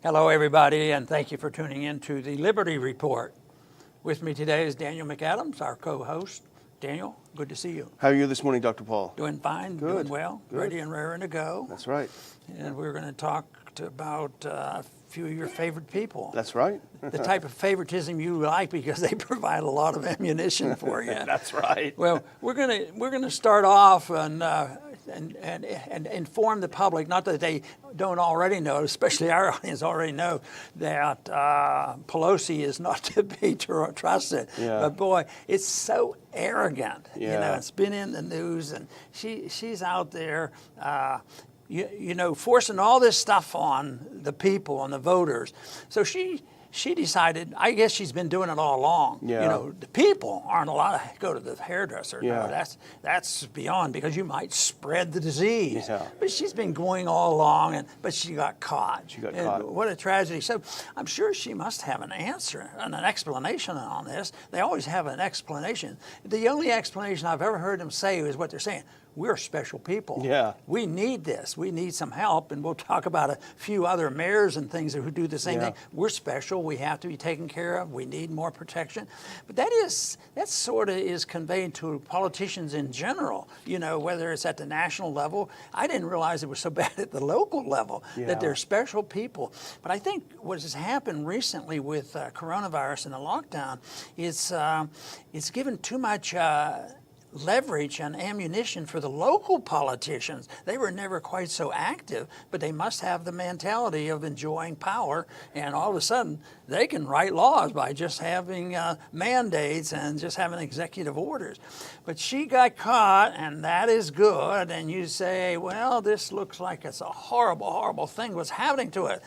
Hello, everybody, and thank you for tuning in to the Liberty Report. With me today is Daniel McAdams, our co-host. Daniel, good to see you. How are you this morning, Dr. Paul? Doing fine, Good. doing well, Good. ready and raring to go. That's right. And we're going to talk about a few of your favorite people. That's right. The type of favoritism you like because they provide a lot of ammunition for you. That's right. Well, we're gonna start off and inform the public, not that they don't already know, especially our audience already know, that Pelosi is not to be trusted. Yeah. But boy, it's so arrogant. Yeah. You know, it's been in the news, and she's out there. You know, forcing all this stuff on the people, on the voters. So she decided, I guess she's been doing it all along. Yeah. You know, the people aren't allowed to go to the hairdresser. Yeah. No, that's beyond, because you might spread the disease. Yeah. But she's been going all along, but she got caught. She got And caught. what a tragedy. So I'm sure she must have an answer and an explanation on this. They always have an explanation. The only explanation I've ever heard them say is what they're saying. We're special people. Yeah. We need this. We need some help. And we'll talk about a few other mayors and things who do the same Yeah. thing. We're special. We have to be taken care of. We need more protection. But that sort of is conveyed to politicians in general, you know, whether it's at the national level. I didn't realize it was so bad at the local level, Yeah. that they're special people. But I think what has happened recently with coronavirus and the lockdown is it's given too much leverage and ammunition for the local politicians. They were never quite so active, but they must have the mentality of enjoying power, and all of a sudden they can write laws by just having mandates and just having executive orders. But she got caught, and that is good, and you say, well, this looks like it's a horrible, horrible thing what's happening to it,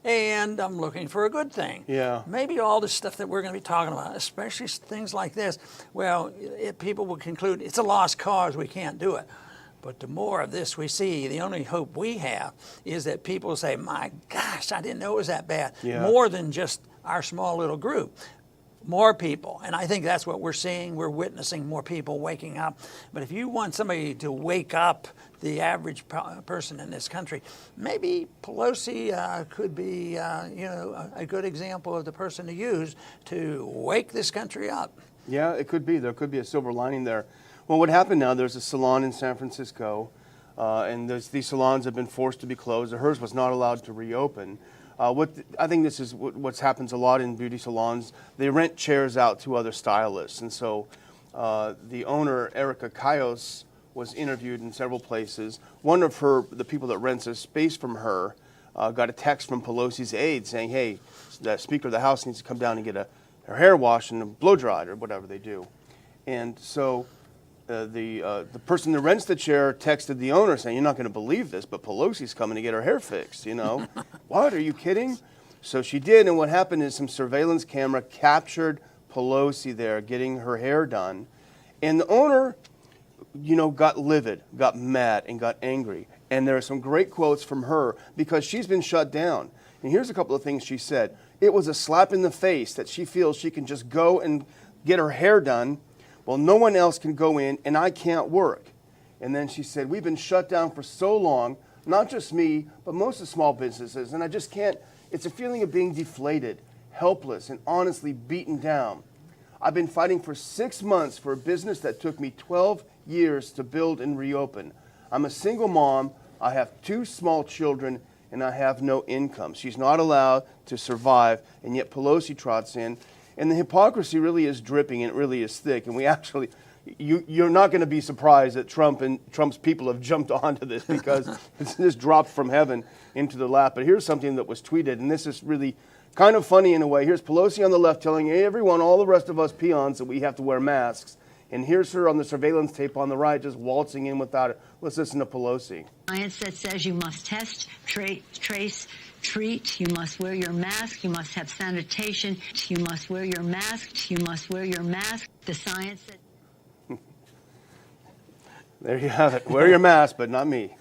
and I'm looking for a good thing. Yeah. Maybe all the stuff that we're going to be talking about, especially things like this, well, people will conclude it's a lost cause, we can't do it. But the more of this we see, the only hope we have is that people say, my gosh, I didn't know it was that bad. Yeah. More than just our small little group. More people. And I think that's what we're seeing. We're witnessing more people waking up. But if you want somebody to wake up the average person in this country, maybe Pelosi could be a good example of the person to use to wake this country up. Yeah, it could be. There could be a silver lining there. Well, what happened now, there's a salon in San Francisco, and these salons have been forced to be closed. Hers was not allowed to reopen. I think this is what happens a lot in beauty salons. They rent chairs out to other stylists. And so the owner, Erica Cayos, was interviewed in several places. One of the people that rents a space from her, got a text from Pelosi's aide saying, hey, the Speaker of the House needs to come down and get her hair washed and blow dried or whatever they do. And so the person that rents the chair texted the owner saying, you're not going to believe this, but Pelosi's coming to get her hair fixed, you know. What, are you kidding? So she did, and what happened is some surveillance camera captured Pelosi there getting her hair done. And the owner, you know, got livid, got mad, and got angry. And there are some great quotes from her because she's been shut down. And here's a couple of things she said. It was a slap in the face that she feels she can just go and get her hair done. Well, no one else can go in, and I can't work. And then she said, we've been shut down for so long, not just me, but most of small businesses, and I just can't. It's a feeling of being deflated, helpless, and honestly beaten down. I've been fighting for 6 months for a business that took me 12 years to build and reopen. I'm a single mom, I have 2 small children, and I have no income. She's not allowed to survive, and yet Pelosi trots in. And the hypocrisy really is dripping, and it really is thick. And we actually, you're not going to be surprised that Trump and Trump's people have jumped onto this because it's just dropped from heaven into the lap. But here's something that was tweeted, and this is really kind of funny in a way. Here's Pelosi on the left telling everyone, all the rest of us peons, that we have to wear masks. And here's her on the surveillance tape on the right just waltzing in without it. Let's listen to Pelosi. Science that says you must test, trace, treat, you must wear your mask, you must have sanitation, you must wear your mask, you must wear your mask. The science that... There you have it. Wear your mask, but not me.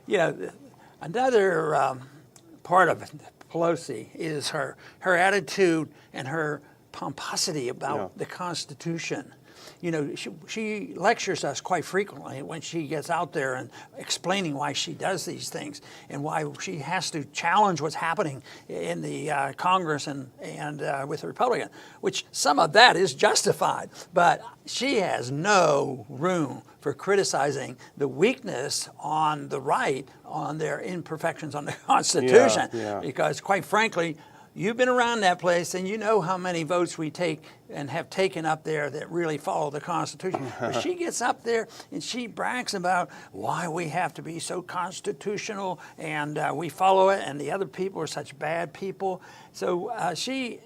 Yeah, another part of Pelosi is her attitude and her pomposity about the Constitution. she lectures us quite frequently when she gets out there and explaining why she does these things and why she has to challenge what's happening in the Congress and with the Republicans, which some of that is justified. But she has no room for criticizing the weakness on the right, on their imperfections on the Constitution, because quite frankly, you've been around that place and you know how many votes we take and have taken up there that really follow the Constitution. But she gets up there and she brags about why we have to be so constitutional and we follow it, and the other people are such bad people. So she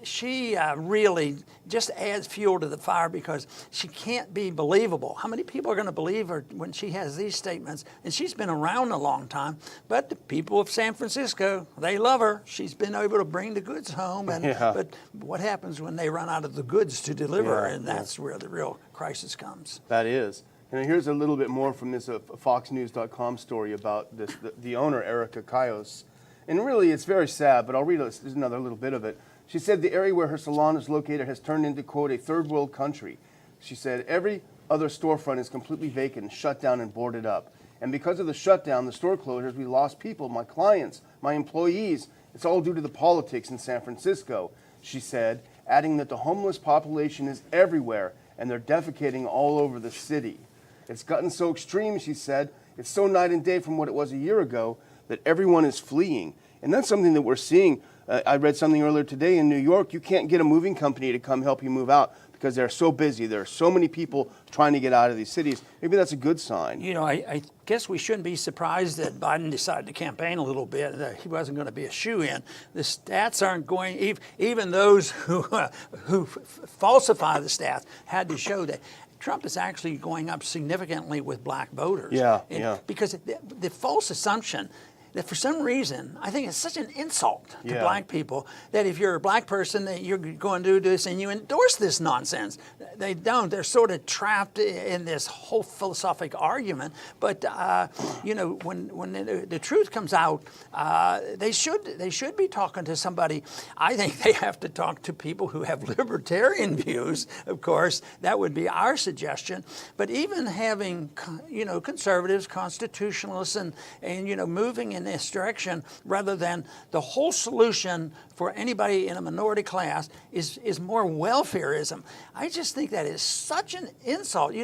really just adds fuel to the fire because she can't be believable. How many people are going to believe her when she has these statements? And she's been around a long time, but the people of San Francisco, they love her. She's been able to bring the goods home, but what happens when they run out of the goods to deliver, and that's where the real crisis comes. That is. And here's a little bit more from this FoxNews.com story about this, the owner, Erica Cayos. And really, it's very sad, but I'll read another little bit of it. She said the area where her salon is located has turned into, quote, a third world country. She said every other storefront is completely vacant, shut down, and boarded up. And because of the shutdown, the store closures, we lost people, my clients, my employees. It's all due to the politics in San Francisco, she said, adding that the homeless population is everywhere and they're defecating all over the city. It's gotten so extreme, she said, it's so night and day from what it was a year ago that everyone is fleeing. And that's something that we're seeing. I read something earlier today in New York. You can't get a moving company to come help you move out because they're so busy. There are so many people trying to get out of these cities. Maybe that's a good sign. I guess we shouldn't be surprised that Biden decided to campaign a little bit, that he wasn't going to be a shoo-in. The stats aren't going, even those who falsify the stats had to show that Trump is actually going up significantly with black voters. Because the false assumption that for some reason, I think it's such an insult to black people that if you're a black person, that you're going to do this and you endorse this nonsense. They don't. They're sort of trapped in this whole philosophical argument. But when the truth comes out, they should be talking to somebody. I think they have to talk to people who have libertarian views. Of course, that would be our suggestion. But even having conservatives, constitutionalists, and moving in this direction rather than the whole solution for anybody in a minority class is more welfareism. I just think that is such an insult.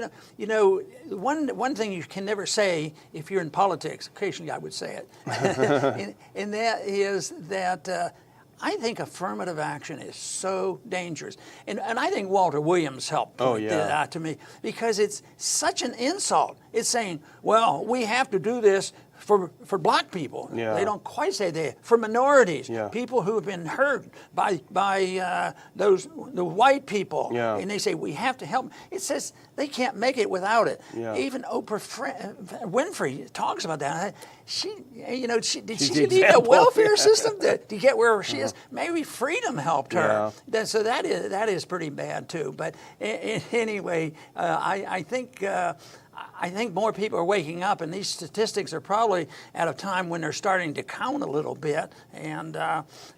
One thing you can never say if you're in politics, occasionally I would say it, and that is that I think affirmative action is so dangerous. And I think Walter Williams helped point that to me, because it's such an insult. It's saying, well, we have to do this for black people. They don't quite say that. For minorities, people who have been hurt by the white people, and they say we have to help. It says they can't make it without it. Even Oprah Winfrey talks about that. She need a welfare system to get where she is. Maybe freedom helped her. So that is pretty bad too. But anyway, I think more people are waking up, and these statistics are probably at a time when they're starting to count a little bit. And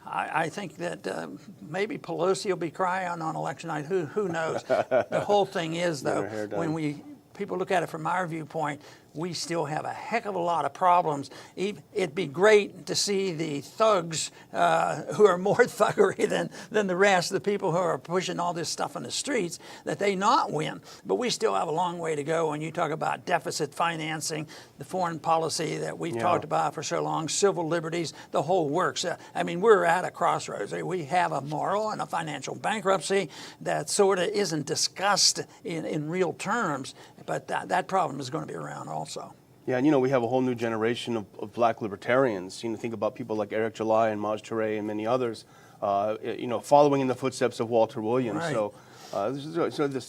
I think that maybe Pelosi will be crying on election night. Who knows? The whole thing is, though, when people look at it from our viewpoint, we still have a heck of a lot of problems. It'd be great to see the thugs who are more thuggery than the rest, the people who are pushing all this stuff on the streets, that they not win. But we still have a long way to go when you talk about deficit financing, the foreign policy that we've talked about for so long, civil liberties, the whole works. We're at a crossroads. We have a moral and a financial bankruptcy that sort of isn't discussed in real terms, but that problem is going to be around also. Yeah, and we have a whole new generation of black libertarians. Think about people like Eric July and Maj Touré and many others, following in the footsteps of Walter Williams. Right.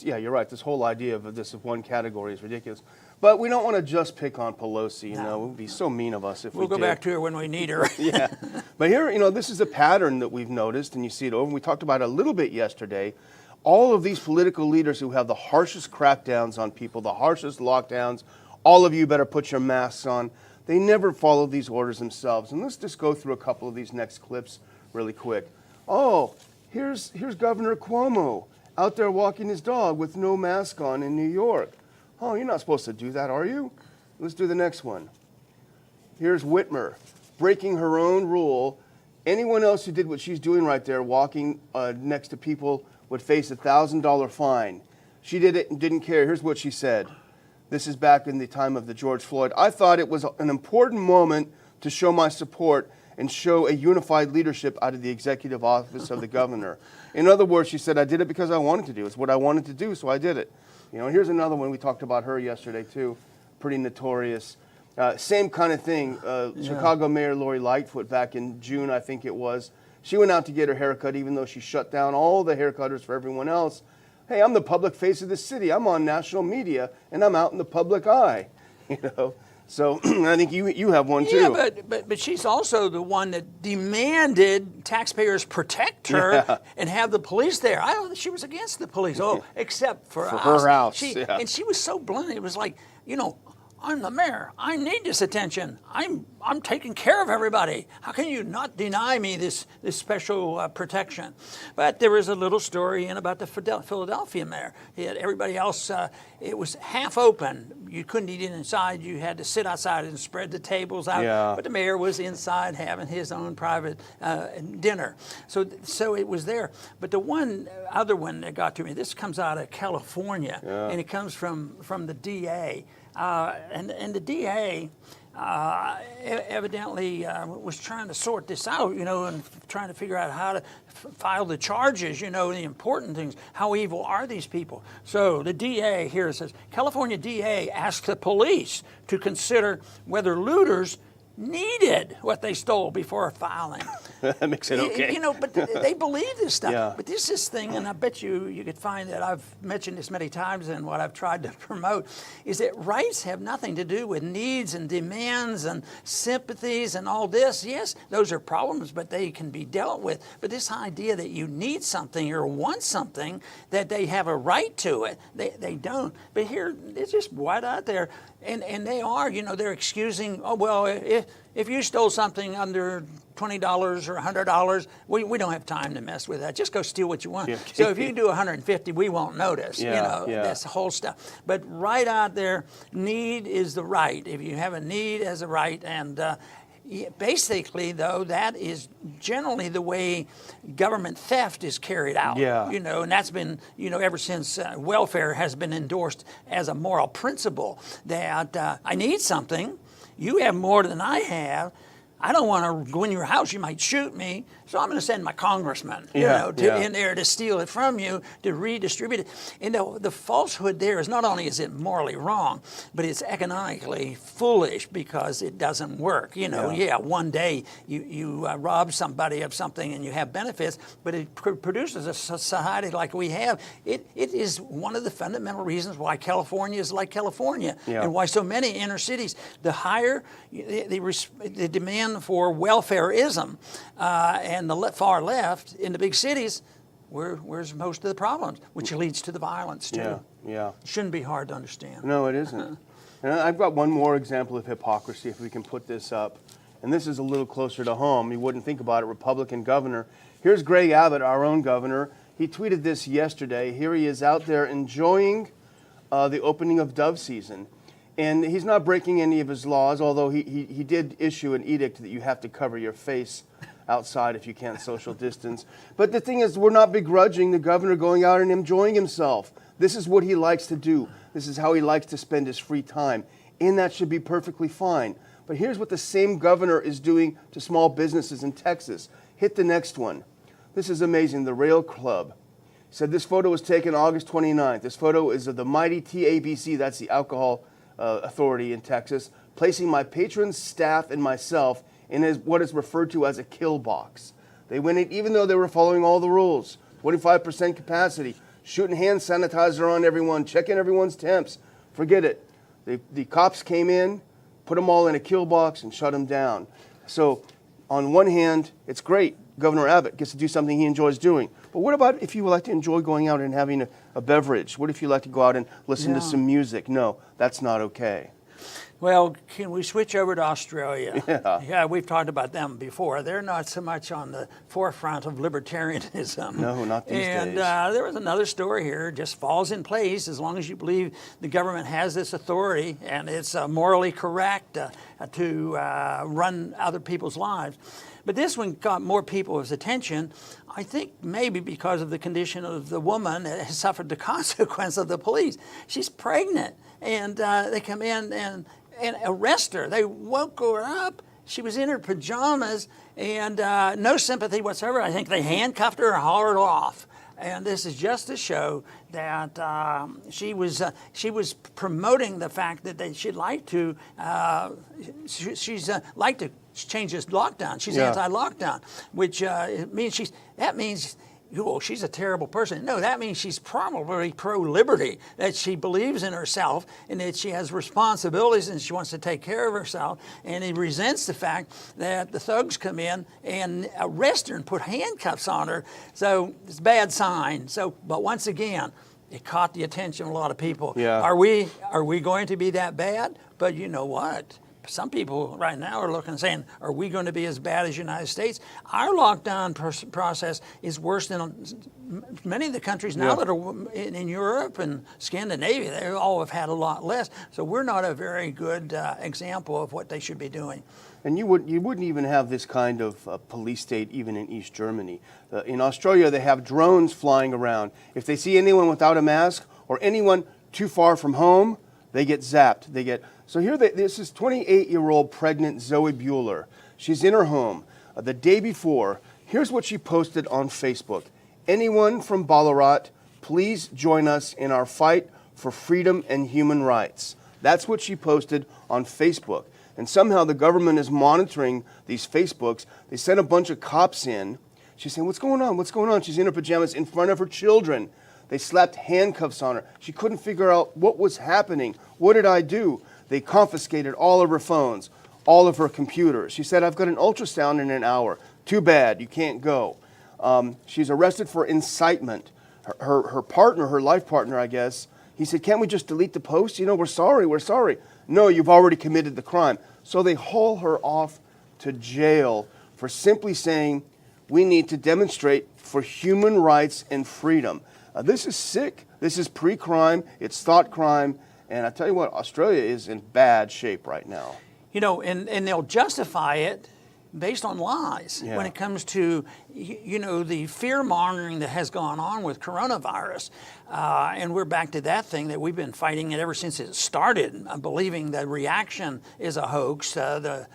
You're right. This whole idea of this one category is ridiculous. But we don't want to just pick on Pelosi. It would be so mean of us if we did. We'll go back to her when we need her. But here, this is a pattern that we've noticed, and you see it over. We talked about it a little bit yesterday. All of these political leaders who have the harshest crackdowns on people, the harshest lockdowns, all of you better put your masks on. They never follow these orders themselves. And let's just go through a couple of these next clips really quick. Oh, here's Governor Cuomo out there walking his dog with no mask on in New York. Oh, you're not supposed to do that, are you? Let's do the next one. Here's Whitmer, breaking her own rule. Anyone else who did what she's doing right there, walking next to people, would face a $1,000 fine. She did it and didn't care. Here's what she said. This is back in the time of the George Floyd. I thought it was an important moment to show my support and show a unified leadership out of the executive office of the governor. In other words, she said, I did it because I wanted to do it. It's what I wanted to do, so I did it. You know, here's another one. We talked about her yesterday, too. Pretty notorious. Same kind of thing. Chicago Mayor Lori Lightfoot back in June, I think it was. She went out to get her haircut, even though she shut down all the haircutters for everyone else. Hey, I'm the public face of the city. I'm on national media, and I'm out in the public eye. You know, so I think you have one too. Yeah, but she's also the one that demanded taxpayers protect her and have the police there. I don't think she was against the police. Oh, except for her house. And she was so blunt. It was like, you know, I'm the mayor. I need this attention. I'm taking care of everybody. How can you not deny me this special protection? But there was a little story in about the Philadelphia mayor. He had everybody else. It was half open. You couldn't eat it inside. You had to sit outside and spread the tables out. Yeah. But the mayor was inside having his own private dinner. So it was there. But the other one that got to me. This comes out of California, and it comes from the DA. And the DA evidently was trying to sort this out, you know, and trying to figure out how to file the charges, you know, the important things. How evil are these people? So the DA here says, California DA asked the police to consider whether looters needed what they stole before filing. That makes it okay. You know, but they believe this stuff. Yeah. But this thing, and I bet you could find that I've mentioned this many times and what I've tried to promote, is that rights have nothing to do with needs and demands and sympathies and all this. Yes, those are problems, but they can be dealt with. But this idea that you need something or want something, that they have a right to it, they don't. But here, it's just right out there. And they are, you know, they're excusing, oh, well, if you stole something under $20 or $100, we don't have time to mess with that. Just go steal what you want. Yeah. So if you do 150, we won't notice. That's the whole stuff. But right out there, need is the right. If you have a need as a right, and basically, though, that is generally the way government theft is carried out. Yeah. You know, and that's been, you know, ever since welfare has been endorsed as a moral principle that I need something. You have more than I have. I don't want to go in your house. You might shoot me. So I'm going to send my congressman, in there to steal it from you, to redistribute it. And the falsehood there is not only is it morally wrong, but it's economically foolish because it doesn't work. You know, one day you rob somebody of something and you have benefits, but it produces a society like we have. It is one of the fundamental reasons why California is like California and why so many inner cities, the higher the demand for welfareism and the far left in the big cities, where's most of the problems, which leads to the violence too. Yeah. Shouldn't be hard to understand. No, it isn't. And I've got one more example of hypocrisy, if we can put this up. And this is a little closer to home. You wouldn't think about it, Republican governor. Here's Greg Abbott, our own governor. He tweeted this yesterday. Here he is out there enjoying the opening of dove season. And he's not breaking any of his laws, although he did issue an edict that you have to cover your face outside if you can't social distance. But the thing is, we're not begrudging the governor going out and enjoying himself. This is what he likes to do. This is how he likes to spend his free time. And that should be perfectly fine. But here's what the same governor is doing to small businesses in Texas. Hit the next one. This is amazing. The Rail Club said this photo was taken August 29th. This photo is of the mighty TABC, that's the alcohol authority in Texas, placing my patrons, staff, and myself in what is referred to as a kill box. They went in even though they were following all the rules. 25% capacity, shooting hand sanitizer on everyone, checking everyone's temps. Forget it. The cops came in, put them all in a kill box, and shut them down. So on one hand, it's great. Governor Abbott gets to do something he enjoys doing. But what about if you would like to enjoy going out and having a beverage? What if you like to go out and listen to some music? No, that's not okay. Well, can we switch over to Australia? Yeah. We've talked about them before. They're not so much on the forefront of libertarianism. No, not these and, days. There was another story here, just falls in place as long as you believe the government has this authority and it's morally correct to run other people's lives. But this one got more people's attention, I think maybe because of the condition of the woman that has suffered the consequence of the police. She's pregnant, and they come in and arrest her. They woke her up. She was in her pajamas and no sympathy whatsoever. I think they handcuffed her and hauled her off. And this is just to show that she was promoting the fact that she'd like to like to change this lockdown. She's anti-lockdown, which means she's a terrible person. No, that means she's probably pro-liberty, that she believes in herself and that she has responsibilities and she wants to take care of herself. And he resents the fact that the thugs come in and arrest her and put handcuffs on her. So it's a bad sign. But once again, it caught the attention of a lot of people. Yeah. Are we going to be that bad? But you know what? Some people right now are looking and saying, are we going to be as bad as the United States? Our lockdown process is worse than many of the countries now that are in Europe and Scandinavia. They all have had a lot less. So we're not a very good example of what they should be doing. And you wouldn't even have this kind of police state even in East Germany. In Australia, they have drones flying around. If they see anyone without a mask or anyone too far from home, they get zapped. So here, this is 28-year-old pregnant Zoe Bueller. She's in her home. The day before, here's what she posted on Facebook. Anyone from Ballarat, please join us in our fight for freedom and human rights. That's what she posted on Facebook. And somehow the government is monitoring these Facebooks. They sent a bunch of cops in. She's saying, what's going on? What's going on? She's in her pajamas in front of her children. They slapped handcuffs on her. She couldn't figure out what was happening. What did I do? They confiscated all of her phones, all of her computers. She said, I've got an ultrasound in an hour. Too bad, you can't go. She's arrested for incitement. Her partner, her life partner, I guess, he said, can't we just delete the post? We're sorry. No, you've already committed the crime. So they haul her off to jail for simply saying, we need to demonstrate for human rights and freedom. This is sick. This is pre-crime. It's thought crime. And I tell you what, Australia is in bad shape right now. And they'll justify it based on lies when it comes to, the fear-mongering that has gone on with coronavirus. And we're back to that thing that we've been fighting it ever since it started, believing the reaction is a hoax. The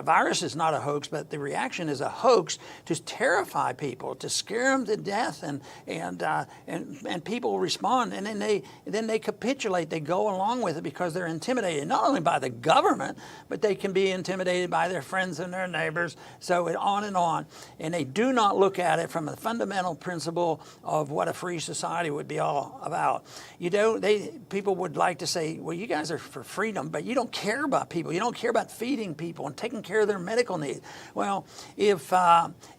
virus is not a hoax, but the reaction is a hoax to terrify people, to scare them to death, and people respond, and then they capitulate. They go along with it because they're intimidated, not only by the government, but they can be intimidated by their friends and their neighbors. So on and on, and they do not look at it from a fundamental principle of what a free society would be all about. People would like to say, well, you guys are for freedom, but you don't care about people. You don't care about feeding people and taking care of their medical needs. Well, if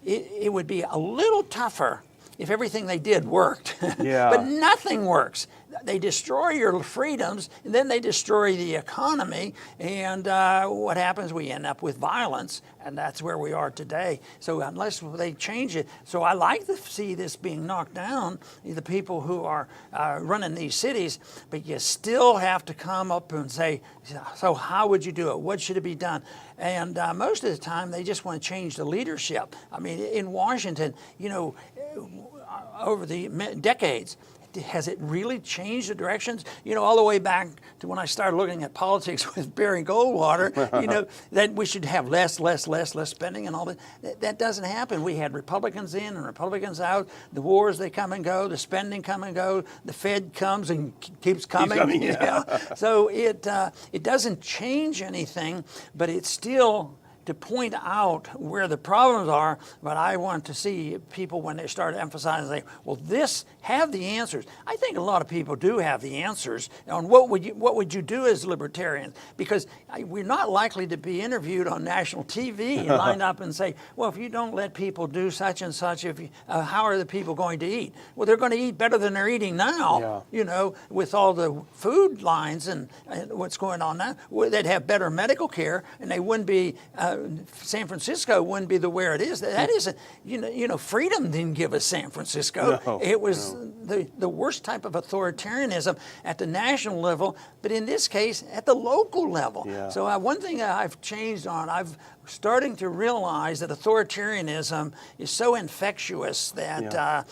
it would be a little tougher if everything they did worked. Yeah. But nothing works. They destroy your freedoms, and then they destroy the economy, and what happens? We end up with violence, and that's where we are today. So unless they change it, so I like to see this being knocked down, the people who are running these cities, but you still have to come up and say, so how would you do it? What should it be done? And most of the time, they just want to change the leadership. I mean, in Washington, over the decades, has it really changed the directions? All the way back to when I started looking at politics with Barry Goldwater, that we should have less spending and all that. That doesn't happen. We had Republicans in and Republicans out. The wars, they come and go. The spending come and go. The Fed comes and keeps coming. Yeah. So it doesn't change anything, but it still to point out where the problems are, but I want to see people when they start emphasizing, say, well, this have the answers. I think a lot of people do have the answers on what would you do as libertarians, because we're not likely to be interviewed on national TV and lined up and say, well, if you don't let people do such and such, how are the people going to eat? Well, they're going to eat better than they're eating now, with all the food lines and what's going on now. They'd have better medical care, and they wouldn't be, San Francisco wouldn't be the where it is. That isn't, freedom didn't give us San Francisco. No, it was the worst type of authoritarianism at the national level, but in this case, at the local level. Yeah. So one thing I've changed on, I've starting to realize that authoritarianism is so infectious that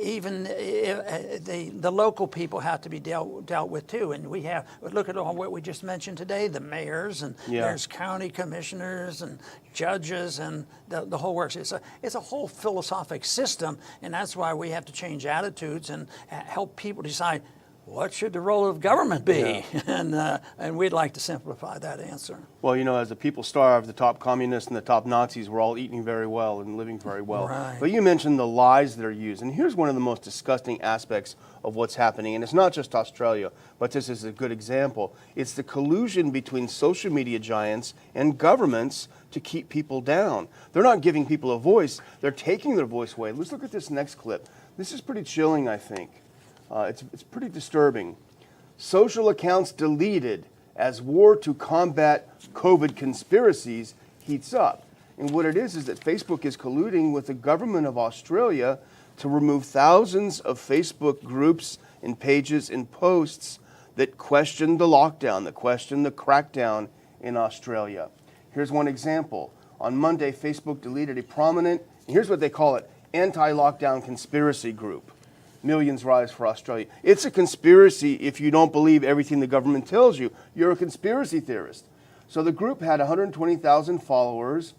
even the local people have to be dealt with too. And we have, look at all what we just mentioned today, the mayors, and there's county commissioners and judges and the whole works. It's a whole philosophic system, and that's why we have to change attitudes and help people decide, what should the role of government be? Yeah. And we'd like to simplify that answer. Well, as the people starve, the top communists and the top Nazis were all eating very well and living very well. Right. But you mentioned the lies that are used. And here's one of the most disgusting aspects of what's happening. And it's not just Australia, but this is a good example. It's the collusion between social media giants and governments to keep people down. They're not giving people a voice. They're taking their voice away. Let's look at this next clip. This is pretty chilling, I think. It's pretty disturbing. Social accounts deleted as war to combat COVID conspiracies heats up. And what it is that Facebook is colluding with the government of Australia to remove thousands of Facebook groups and pages and posts that question the lockdown, that question the crackdown in Australia. Here's one example. On Monday, Facebook deleted a prominent, here's what they call it, anti-lockdown conspiracy group. Millions Rise for Australia. It's a conspiracy if you don't believe everything the government tells you. You're a conspiracy theorist. So the group had 120,000 followers,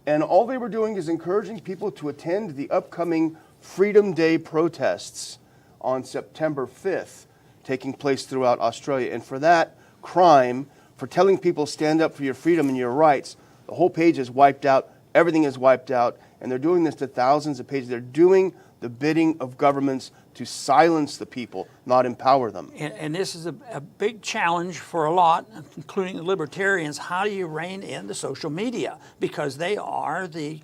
and all they were doing is encouraging people to attend the upcoming Freedom Day protests on September 5th, taking place throughout Australia. And for that crime, for telling people stand up for your freedom and your rights, the whole page is wiped out, everything is wiped out, and they're doing this to thousands of pages. They're doing the bidding of governments to silence the people, not empower them. And this is a big challenge for a lot, including the libertarians. How do you rein in the social media? Because they are the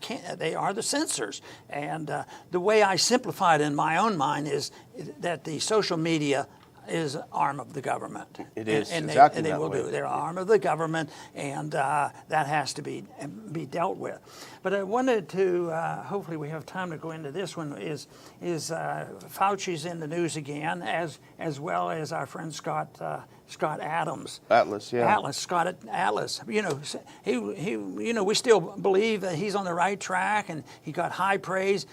censors. And the way I simplify it in my own mind is that the social media is an arm of the government. It is, and exactly they that will way. do. They're an arm of the government, and that has to be dealt with. But I wanted to, hopefully we have time to go into this one, is Fauci's in the news again, as well as our friend Scott Adams. Atlas, yeah. Scott Atlas. We still believe that he's on the right track, and he got high praise.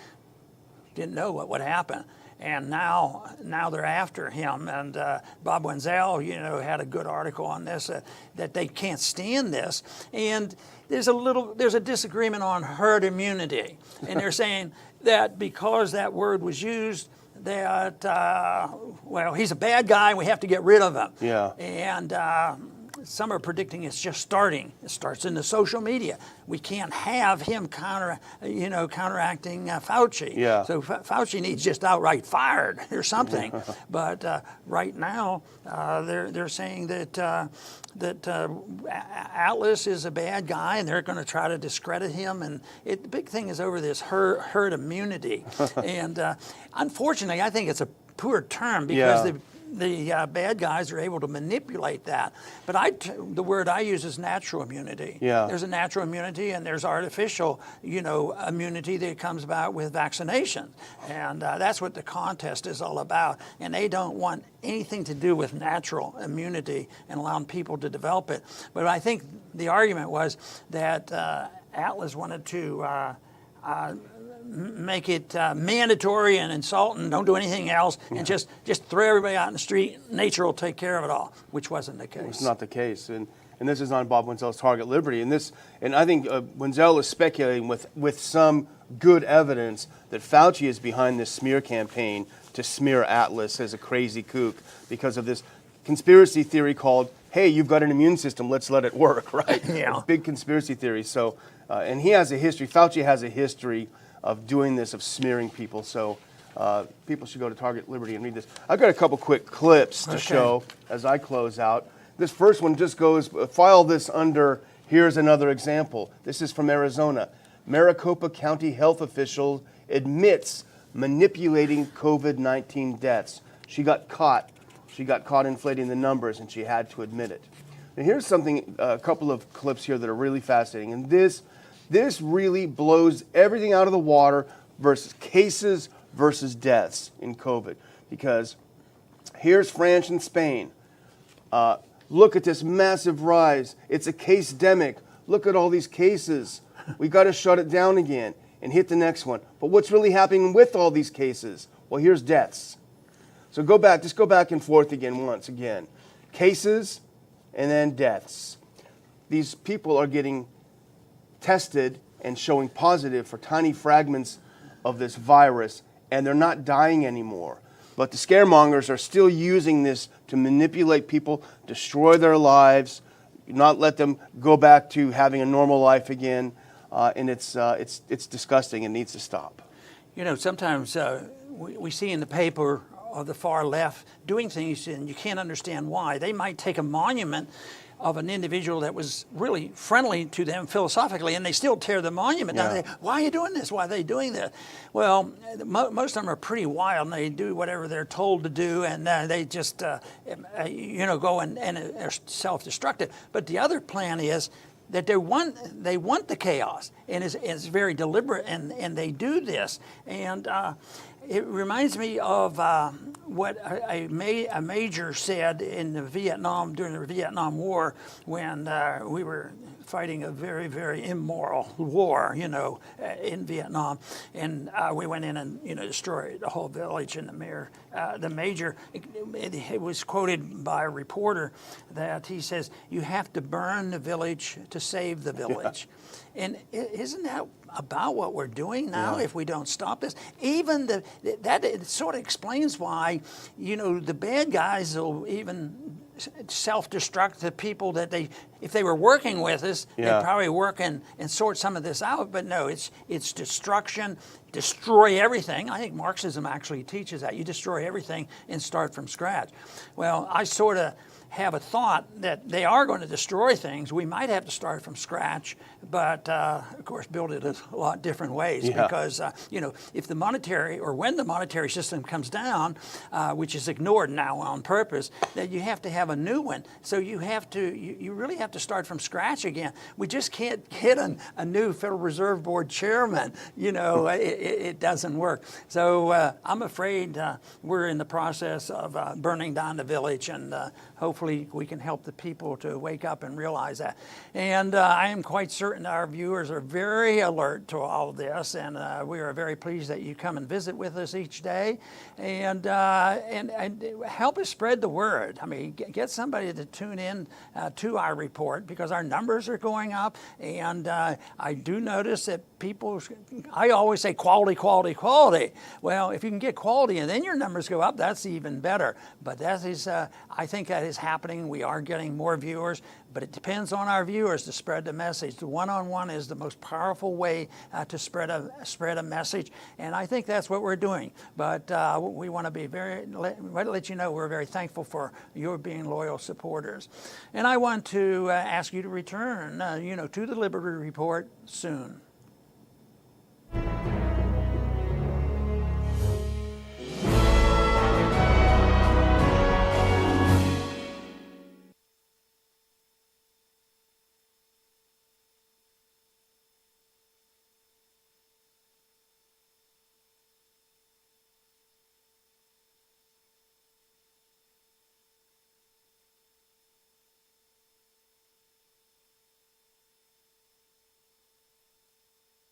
Didn't know what would happen. And now they're after him. And Bob Wenzel, had a good article on this, that they can't stand this. And there's a disagreement on herd immunity. And they're saying that because that word was used, that, he's a bad guy, we have to get rid of him. Yeah. And some are predicting it's just starting. It starts in the social media. We can't have him counteracting Fauci. Yeah. So Fauci needs just outright fired or something. But right now, they're saying that Atlas is a bad guy, and they're going to try to discredit him. And the big thing is over this herd immunity. And unfortunately, I think it's a poor term because the bad guys are able to manipulate that. But the word I use is natural immunity. Yeah. There's a natural immunity, and there's artificial, immunity that comes about with vaccination. And that's what the contest is all about. And they don't want anything to do with natural immunity and allowing people to develop it. But I think the argument was that Atlas wanted to make it mandatory and insult and don't do anything else, and just throw everybody out in the street. Nature will take care of it all, which wasn't the case. It's not the case, and this is on Bob Wenzel's Target Liberty, and I think Wenzel is speculating with some good evidence that Fauci is behind this smear campaign to smear Atlas as a crazy kook because of this. conspiracy theory called, hey, you've got an immune system, let's let it work, right? Yeah. A big conspiracy theory. So, and he has a history, Fauci has a history of doing this, of smearing people. So people should go to Target Liberty and read this. I've got a couple quick clips to show as I close out. This first one just goes, file this under, here's another example. This is from Arizona. Maricopa County health official admits manipulating COVID-19 deaths. She got caught. She got caught inflating the numbers, and she had to admit it. Now here's something, a couple of clips here that are really fascinating. And this really blows everything out of the water versus cases versus deaths in COVID. Because here's France and Spain. Look at this massive rise. It's a case-demic. Look at all these cases. We got to shut it down again and hit the next one. But what's really happening with all these cases? Well, here's deaths. So just go back and forth again once again. Cases and then deaths. These people are getting tested and showing positive for tiny fragments of this virus, and they're not dying anymore. But the scaremongers are still using this to manipulate people, destroy their lives, not let them go back to having a normal life again. And it's disgusting and needs to stop. You know, sometimes we see in the paper of the far left doing things and you can't understand why. They might take a monument of an individual that was really friendly to them philosophically, and they still tear the monument down. Why are you doing this? Why are they doing that? Well, most of them are pretty wild, and they do whatever they're told to do, and they just, go and are self-destructive. But the other plan is that they want the chaos, and it's very deliberate, and they do this. And it reminds me of what a major said in the during the Vietnam War, when we were fighting a very, very immoral war, in Vietnam, and we went in and destroyed the whole village. And the major, it was quoted by a reporter that he says, "You have to burn the village to save the village." Yeah. And isn't that about what we're doing now? If we don't stop this? Even that sort of explains why, the bad guys will even self-destruct the people that if they were working with us, they'd probably work and sort some of this out. But no, it's destruction, destroy everything. I think Marxism actually teaches that. You destroy everything and start from scratch. Well, I sort of have a thought that they are going to destroy things. We might have to start from scratch, but of course build it a lot different ways. Because if the monetary, or when the monetary system comes down, which is ignored now on purpose, that you have to have a new one. So you really have to start from scratch again. We just can't get a new Federal Reserve Board chairman. It doesn't work. So I'm afraid we're in the process of burning down the village, and hopefully we can help the people to wake up and realize that. And I am quite certain our viewers are very alert to all of this, and we are very pleased that you come and visit with us each day, and help us spread the word. I mean, get somebody to tune in to our report, because our numbers are going up, and I do notice that I always say quality, quality, quality. Well, if you can get quality and then your numbers go up, that's even better. But that is, I think that is happening. We are getting more viewers, but it depends on our viewers to spread the message. The one-on-one is the most powerful way to spread a message, and I think that's what we're doing. But we want to let you know we're very thankful for your being loyal supporters. And I want to ask you to return, to the Liberty Report soon.